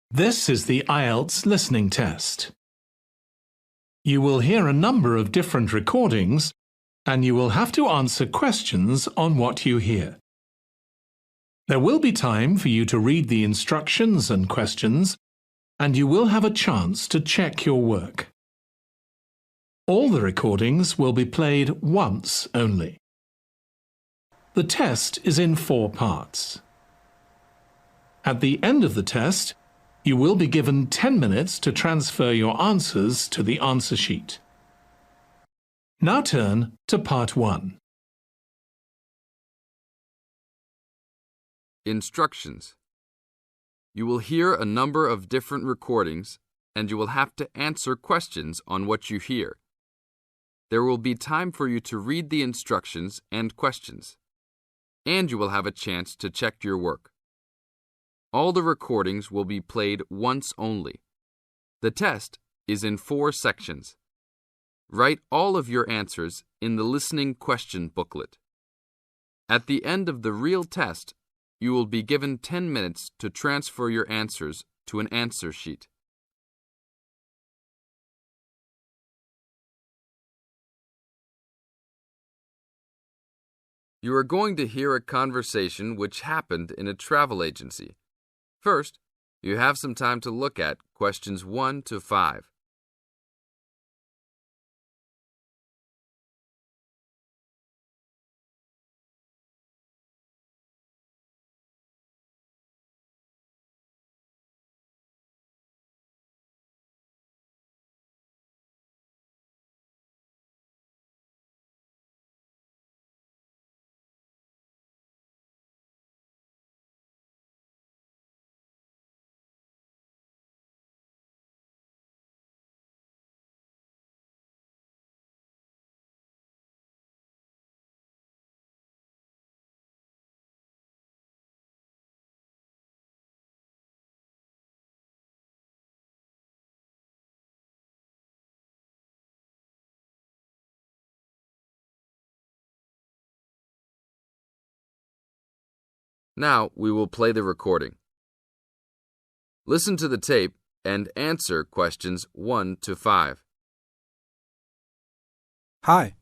This is the Ielts listening test. You will hear a number of different recordings and you will have to answer questions on what you hear. There will be time for you to read the instructions and questions, and you will have a chance to check your work. All the recordings will be played once only. The test is in 4 parts. At the end of the test, you will be given 10 minutes to transfer your answers to the answer sheet. Now turn to Part 1. Instructions. You will hear a number of different recordings, and you will have to answer questions on what you hear. There will be time for you to read the instructions and questions, and you will have a chance to check your work. All the recordings will be played once only. The test is in 4 sections. Write all of your answers in the listening question booklet. At the end of the real test, you will be given 10 minutes to transfer your answers to an answer sheet. You are going to hear a conversation which happened in a travel agency. First, you have some time to look at questions 1 to 5. Now we will play the recording. Listen to the tape and answer questions 1 to 5. Hi,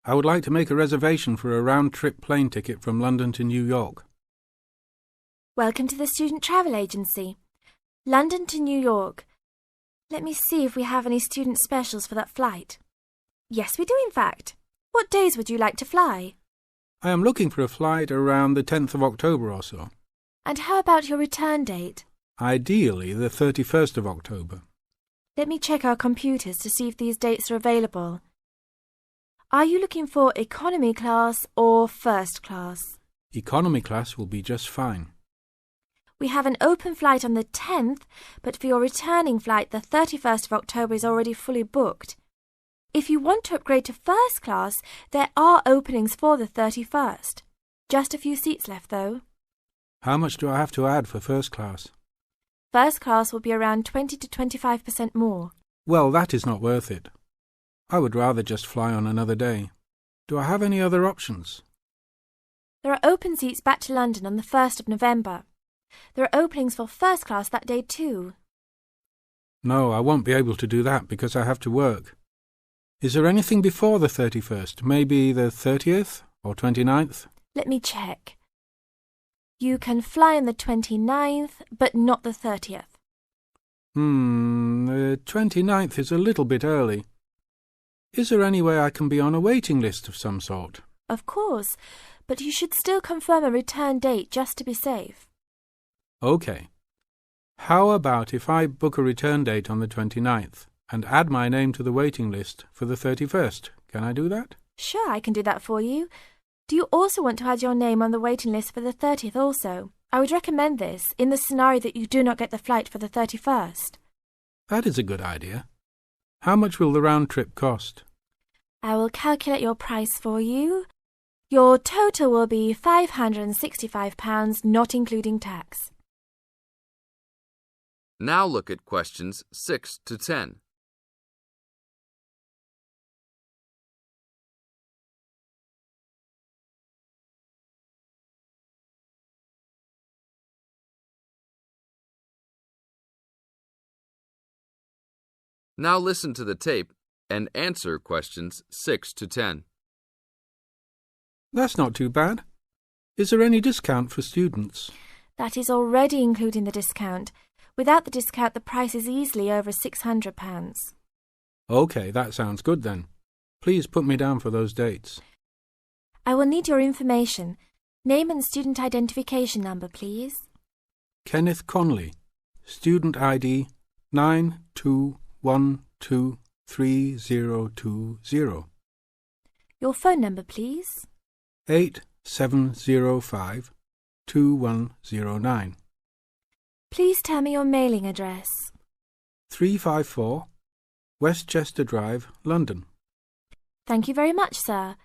I would like to make a reservation for a round-trip plane ticket from London to New York. Welcome to the Student Travel Agency. London to New York. Let me see if we have any student specials for that flight. Yes, we do in fact. What days would you like to fly? I am looking for a flight around the 10th of October or so. And how about your return date? Ideally, the 31st of October. Let me check our computers to see if these dates are available. Are you looking for economy class or first class? Economy class will be just fine. We have an open flight on the 10th, but for your returning flight, the 31st of October is already fully booked. If you want to upgrade to first class, there are openings for the 31st. Just a few seats left, though. How much do I have to add for first class? First class will be around 20 to 25% more. Well, that is not worth it. I would rather just fly on another day. Do I have any other options? There are open seats back to London on the 1st of November. There are openings for first class that day too. No, I won't be able to do that because I have to work. Is there anything before the 31st? Maybe the 30th or 29th? Let me check. You can fly on the 29th, but not the 30th. The 29th is a little bit early. Is there any way I can be on a waiting list of some sort? Of course, but you should still confirm a return date just to be safe. OK. How about if I book a return date on the 29th and add my name to the waiting list for the 31st? Can I do that? Sure, I can do that for you. Do you also want to add your name on the waiting list for the 30th also? I would recommend this in the scenario that you do not get the flight for the 31st. That is a good idea. How much will the round trip cost? I will calculate your price for you. Your total will be £565, not including tax. Now look at questions 6 to 10. Now listen to the tape and answer questions 6 to 10. That's not too bad. Is there any discount for students? That is already including the discount. Without the discount, the price is easily over £600. OK, that sounds good then. Please put me down for those dates. I will need your information. Name and student identification number, please. Kenneth Conley, student ID 92123020. Your phone number, please. 87052109. Please tell me your mailing address. 354 Westchester Drive, London. Thank you very much, sir.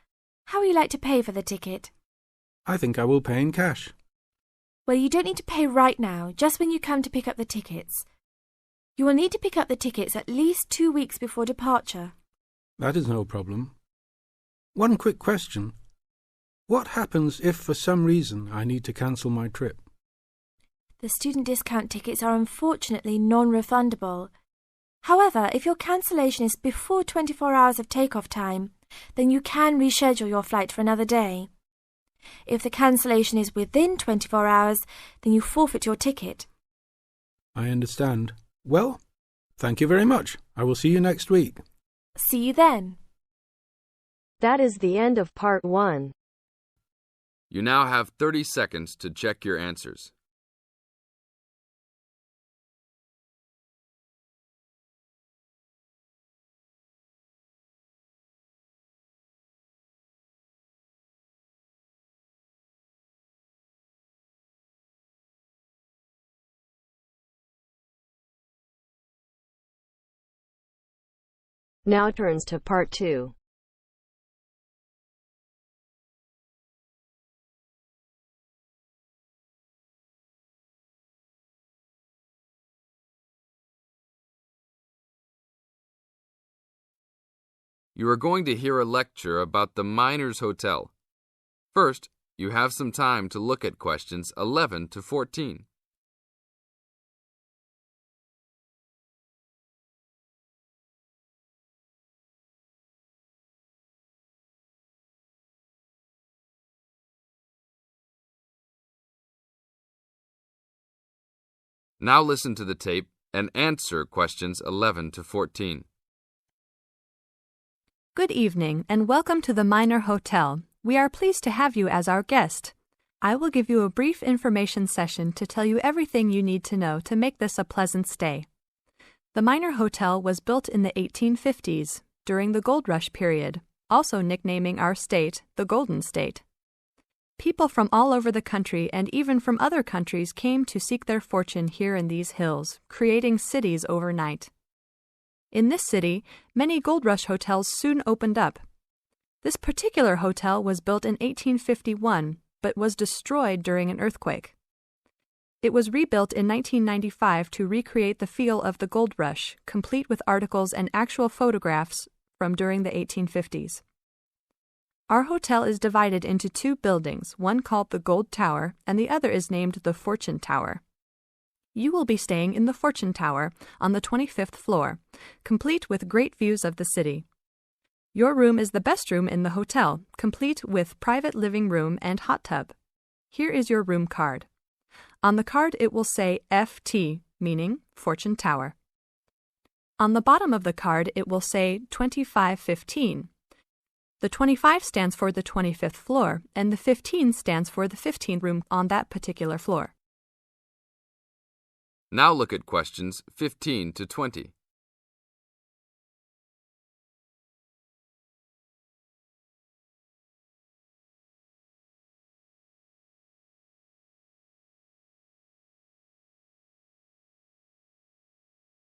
How would you like to pay for the ticket? I think I will pay in cash. Well, you don't need to pay right now, just when you come to pick up the tickets. You will need to pick up the tickets at least 2 weeks before departure. That is no problem. One quick question. What happens if for some reason I need to cancel my trip? The student discount tickets are unfortunately non-refundable. However, if your cancellation is before 24 hours of takeoff time, then you can reschedule your flight for another day. If the cancellation is within 24 hours, then you forfeit your ticket. I understand. Well, thank you very much. I will see you next week. See you then. That is the end of part 1. You now have 30 seconds to check your answers. Now turns to part 2. You are going to hear a lecture about the Miners Hotel. First, you have some time to look at questions 11 to 14. Now listen to the tape and answer questions 11 to 14. Good evening and welcome to the Miner Hotel. We are pleased to have you as our guest. I will give you a brief information session to tell you everything you need to know to make this a pleasant stay. The Miner Hotel was built in the 1850s, during the Gold Rush period, also nicknaming our state the Golden State. People from all over the country and even from other countries came to seek their fortune here in these hills, creating cities overnight. In this city, many Gold Rush hotels soon opened up. This particular hotel was built in 1851, but was destroyed during an earthquake. It was rebuilt in 1995 to recreate the feel of the Gold Rush, complete with articles and actual photographs from during the 1850s. Our hotel is divided into 2 buildings, one called the Gold Tower and the other is named the Fortune Tower. You will be staying in the Fortune Tower on the 25th floor, complete with great views of the city. Your room is the best room in the hotel, complete with private living room and hot tub. Here is your room card. On the card it will say FT, meaning Fortune Tower. On the bottom of the card it will say 2515. The 25 stands for the 25th floor, and the 15 stands for the 15th room on that particular floor. Now look at questions 15 to 20.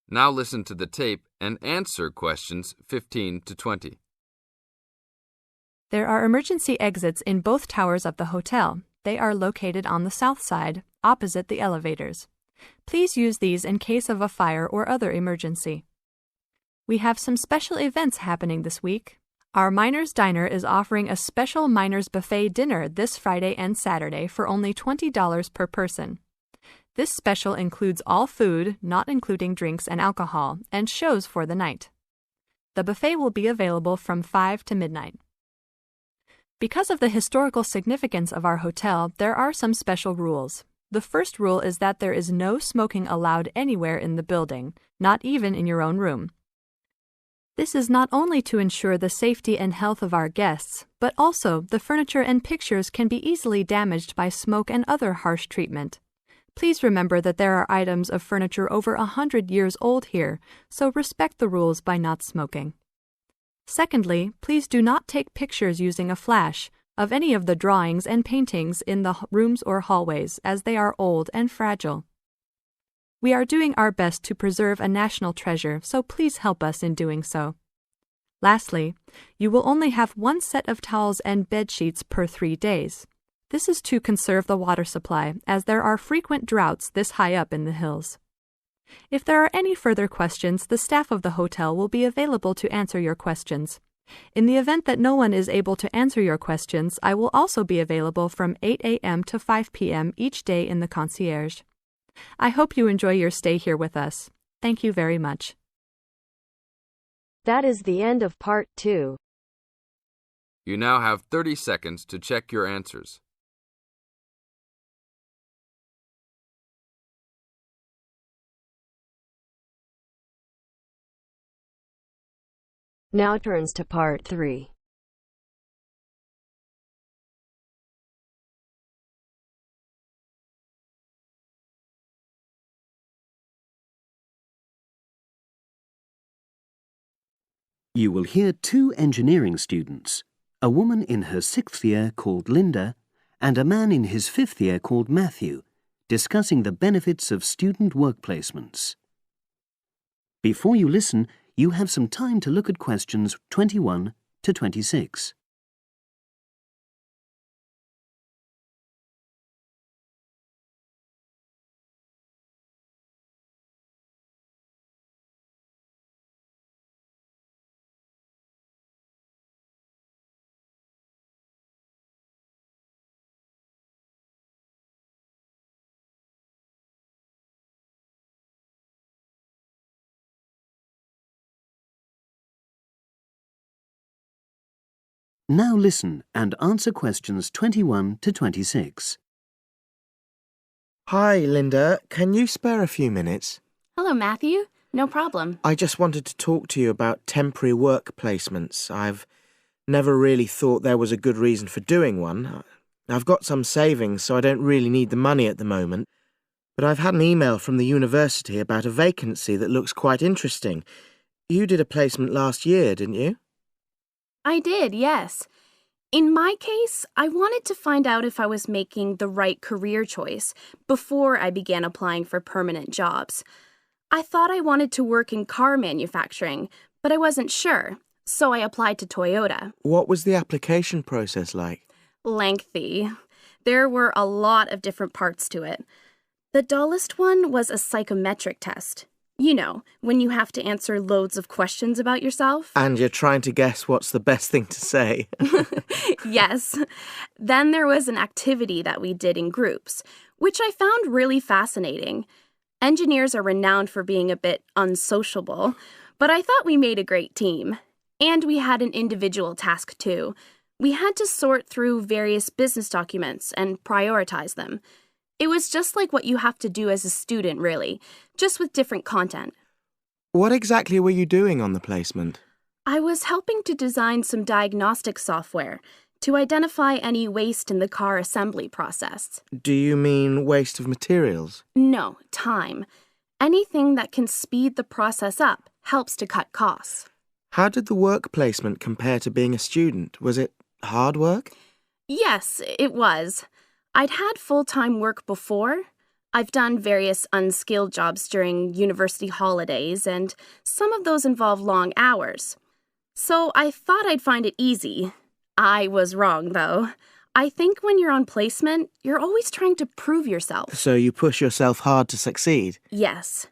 Now listen to the tape and answer questions 15 to 20. There are emergency exits in both towers of the hotel. They are located on the south side, opposite the elevators. Please use these in case of a fire or other emergency. We have some special events happening this week. Our Miners Diner is offering a special Miners Buffet dinner this Friday and Saturday for only $20 per person. This special includes all food, not including drinks and alcohol, and shows for the night. The buffet will be available from 5 to midnight. Because of the historical significance of our hotel, there are some special rules. The first rule is that there is no smoking allowed anywhere in the building, not even in your own room. This is not only to ensure the safety and health of our guests, but also the furniture and pictures can be easily damaged by smoke and other harsh treatment. Please remember that there are items of furniture over 100 years old here, so respect the rules by not smoking. Secondly, please do not take pictures using a flash of any of the drawings and paintings in the rooms or hallways, as they are old and fragile. We are doing our best to preserve a national treasure, so please help us in doing so. Lastly, you will only have one set of towels and bed sheets per 3 days. This is to conserve the water supply, as there are frequent droughts this high up in the hills. If there are any further questions, the staff of the hotel will be available to answer your questions. In the event that no one is able to answer your questions, I will also be available from 8 a.m. to 5 p.m. each day in the concierge. I hope you enjoy your stay here with us. Thank you very much. That is the end of part 2. You now have 30 seconds to check your answers. Now turns to part 3. You will hear 2 engineering students, a woman in her 6th year called Linda and a man in his 5th year called Matthew, discussing the benefits of student work placements. Before you listen, you have some time to look at questions 21 to 26. Now listen and answer questions 21 to 26. Hi, Linda. Can you spare a few minutes? Hello, Matthew. No problem. I just wanted to talk to you about temporary work placements. I've never really thought there was a good reason for doing one. I've got some savings, so I don't really need the money at the moment. But I've had an email from the university about a vacancy that looks quite interesting. You did a placement last year, didn't you? I did, yes. In my case, I wanted to find out if I was making the right career choice before I began applying for permanent jobs. I thought I wanted to work in car manufacturing, but I wasn't sure, so I applied to Toyota. What was the application process like? Lengthy. There were a lot of different parts to it. The dullest one was a psychometric test. You know, when you have to answer loads of questions about yourself. And you're trying to guess what's the best thing to say. Yes. Then there was an activity that we did in groups, which I found really fascinating. Engineers are renowned for being a bit unsociable, but I thought we made a great team. And we had an individual task too. We had to sort through various business documents and prioritize them. It was just like what you have to do as a student, really, just with different content. What exactly were you doing on the placement? I was helping to design some diagnostic software to identify any waste in the car assembly process. Do you mean waste of materials? No, time. Anything that can speed the process up helps to cut costs. How did the work placement compare to being a student? Was it hard work? Yes, it was. I'd had full-time work before. I've done various unskilled jobs during university holidays, and some of those involve long hours. So I thought I'd find it easy. I was wrong, though. I think when you're on placement, you're always trying to prove yourself. So you push yourself hard to succeed? Yes.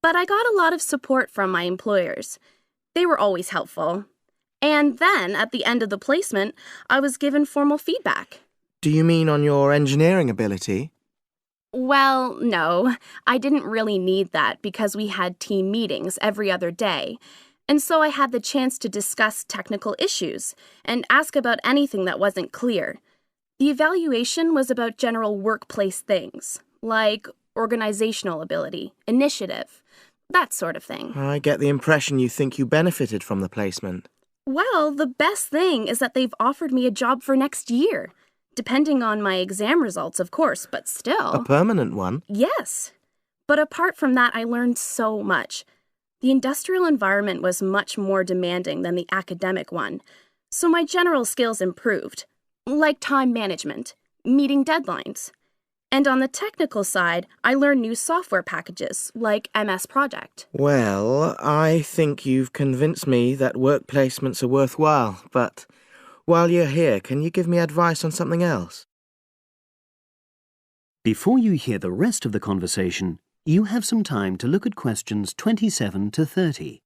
But I got a lot of support from my employers. They were always helpful. And then, at the end of the placement, I was given formal feedback. Do you mean on your engineering ability? Well, no, I didn't really need that because we had team meetings every other day. And so I had the chance to discuss technical issues and ask about anything that wasn't clear. The evaluation was about general workplace things, like organizational ability, initiative, that sort of thing. I get the impression you think you benefited from the placement. Well, the best thing is that they've offered me a job for next year. Depending on my exam results, of course, but still. A permanent one? Yes. But apart from that, I learned so much. The industrial environment was much more demanding than the academic one, so my general skills improved, like time management, meeting deadlines. And on the technical side, I learned new software packages, like MS Project. Well, I think you've convinced me that work placements are worthwhile, but while you're here, can you give me advice on something else? Before you hear the rest of the conversation, you have some time to look at questions 27 to 30.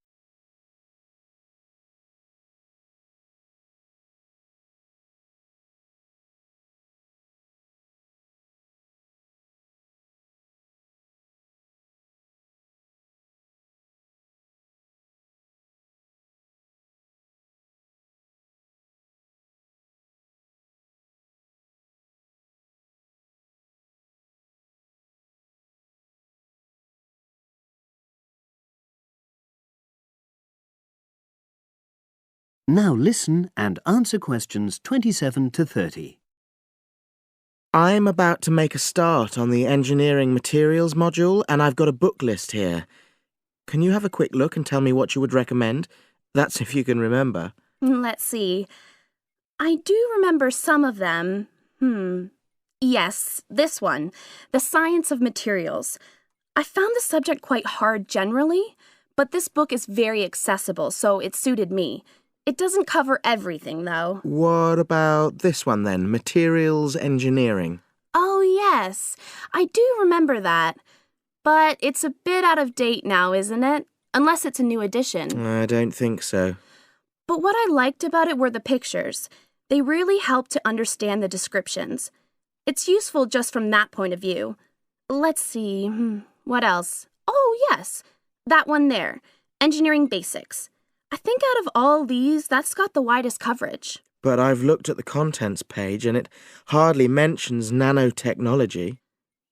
Now listen and answer questions 27 to 30. I'm about to make a start on the engineering materials module, and I've got a book list here. Can you have a quick look and tell me what you would recommend? That's if you can remember. Let's see. I do remember some of them. Yes, this one, The Science of Materials. I found the subject quite hard generally, but this book is very accessible, so it suited me. It doesn't cover everything, though. What about this one then, Materials Engineering? Oh, yes. I do remember that. But it's a bit out of date now, isn't it? Unless it's a new edition. I don't think so. But what I liked about it were the pictures. They really helped to understand the descriptions. It's useful just from that point of view. Let's see, what else? Oh, yes, that one there, Engineering Basics. I think out of all these, that's got the widest coverage. But I've looked at the contents page and it hardly mentions nanotechnology.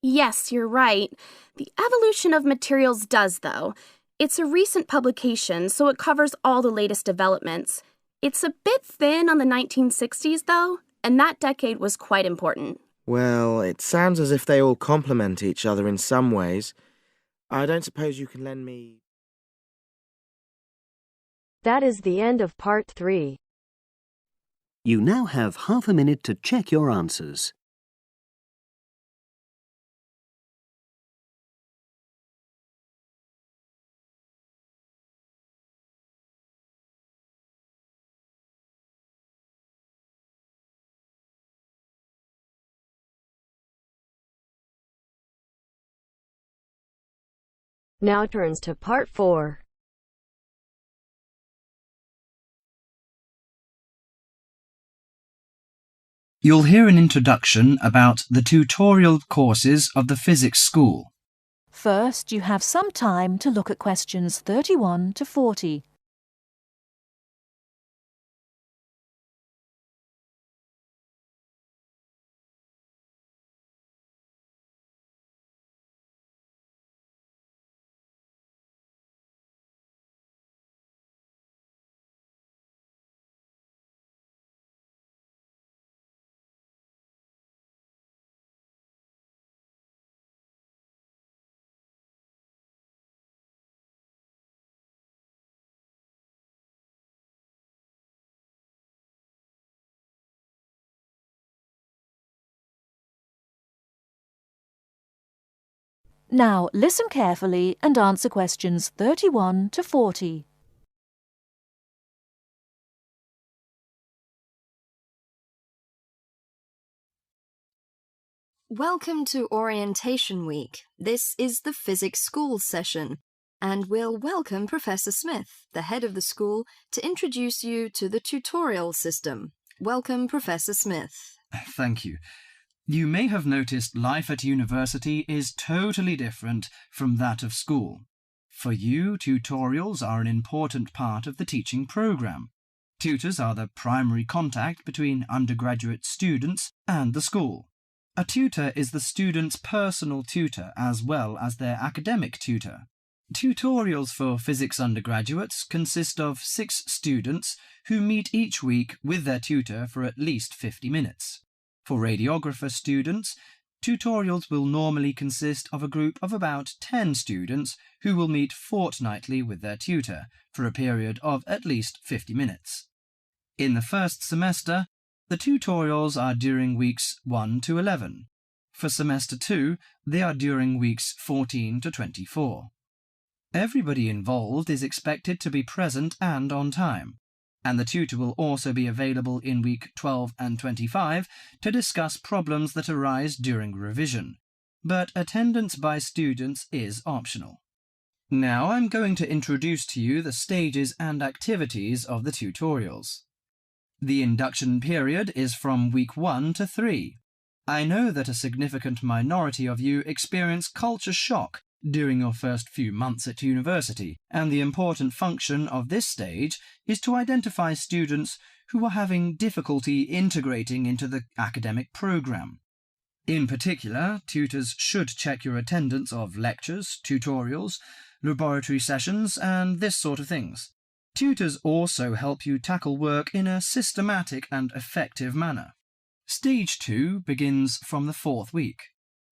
Yes, you're right. The Evolution of Materials does, though. It's a recent publication, so it covers all the latest developments. It's a bit thin on the 1960s, though, and that decade was quite important. Well, it sounds as if they all complement each other in some ways. I don't suppose you can lend me... That is the end of part 3. You now have half a minute to check your answers. Now turns to part 4. You'll hear an introduction about the tutorial courses of the physics school. First, you have some time to look at questions 31 to 40. Now listen carefully and answer questions 31 to 40. Welcome to Orientation Week. This is the Physics School session, and we'll welcome Professor Smith, the head of the school, to introduce you to the tutorial system. Welcome, Professor Smith. Thank you. You may have noticed life at university is totally different from that of school. For you, tutorials are an important part of the teaching program. Tutors are the primary contact between undergraduate students and the school. A tutor is the student's personal tutor as well as their academic tutor. Tutorials for physics undergraduates consist of 6 students who meet each week with their tutor for at least 50 minutes. For radiographer students, tutorials will normally consist of a group of about 10 students who will meet fortnightly with their tutor for a period of at least 50 minutes. In the first semester, the tutorials are during weeks 1 to 11. For semester 2, they are during weeks 14 to 24. Everybody involved is expected to be present and on time, and the tutor will also be available in week 12 and 25 to discuss problems that arise during revision, but attendance by students is optional. Now I'm going to introduce to you the stages and activities of the tutorials. The induction period is from week 1 to 3. I know that a significant minority of you experience culture shock during your first few months at university, and the important function of this stage is to identify students who are having difficulty integrating into the academic program. In particular, tutors should check your attendance of lectures, tutorials, laboratory sessions, and this sort of things. Tutors also help you tackle work in a systematic and effective manner. Stage 2 begins from the 4th week.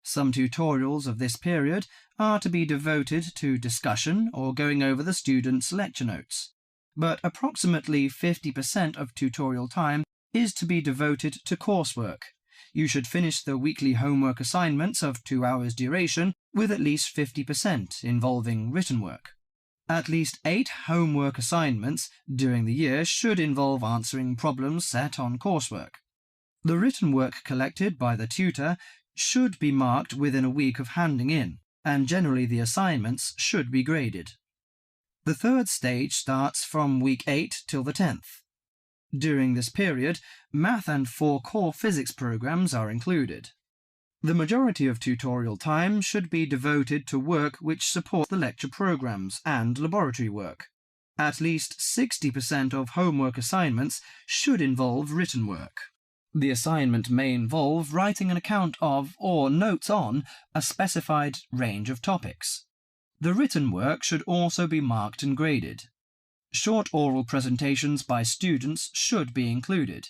Some tutorials of this period are to be devoted to discussion or going over the students' lecture notes, but approximately 50% of tutorial time is to be devoted to coursework. You should finish the weekly homework assignments of 2 hours duration with at least 50% involving written work. At least 8 homework assignments during the year should involve answering problems set on coursework. The written work collected by the tutor should be marked within a week of handing in, and generally the assignments should be graded. The 3rd stage starts from week 8 till the 10th. During this period, math and 4 core physics programs are included. The majority of tutorial time should be devoted to work which supports the lecture programs and laboratory work. At least 60% of homework assignments should involve written work. The assignment may involve writing an account of or notes on a specified range of topics. The written work should also be marked and graded. Short oral presentations by students should be included.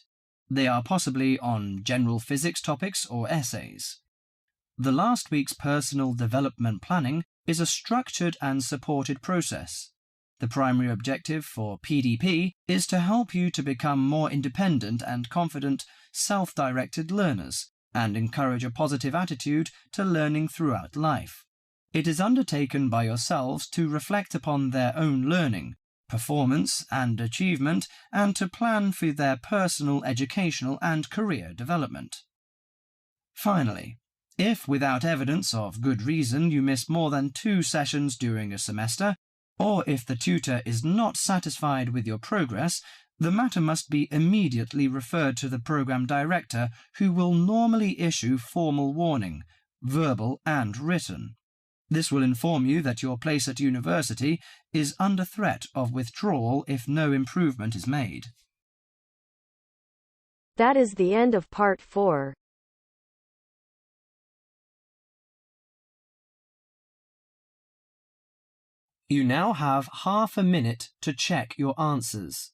They are possibly on general physics topics or essays. The last week's personal development planning is a structured and supported process. The primary objective for PDP is to help you to become more independent and confident, self-directed learners and encourage a positive attitude to learning throughout life. It is undertaken by yourselves to reflect upon their own learning, performance and achievement, and to plan for their personal, educational and career development. Finally, if without evidence of good reason you miss more than 2 sessions during a semester, or if the tutor is not satisfied with your progress, the matter must be immediately referred to the program director, who will normally issue formal warning, verbal and written. This will inform you that your place at university is under threat of withdrawal if no improvement is made. That is the end of part 4. You now have half a minute to check your answers.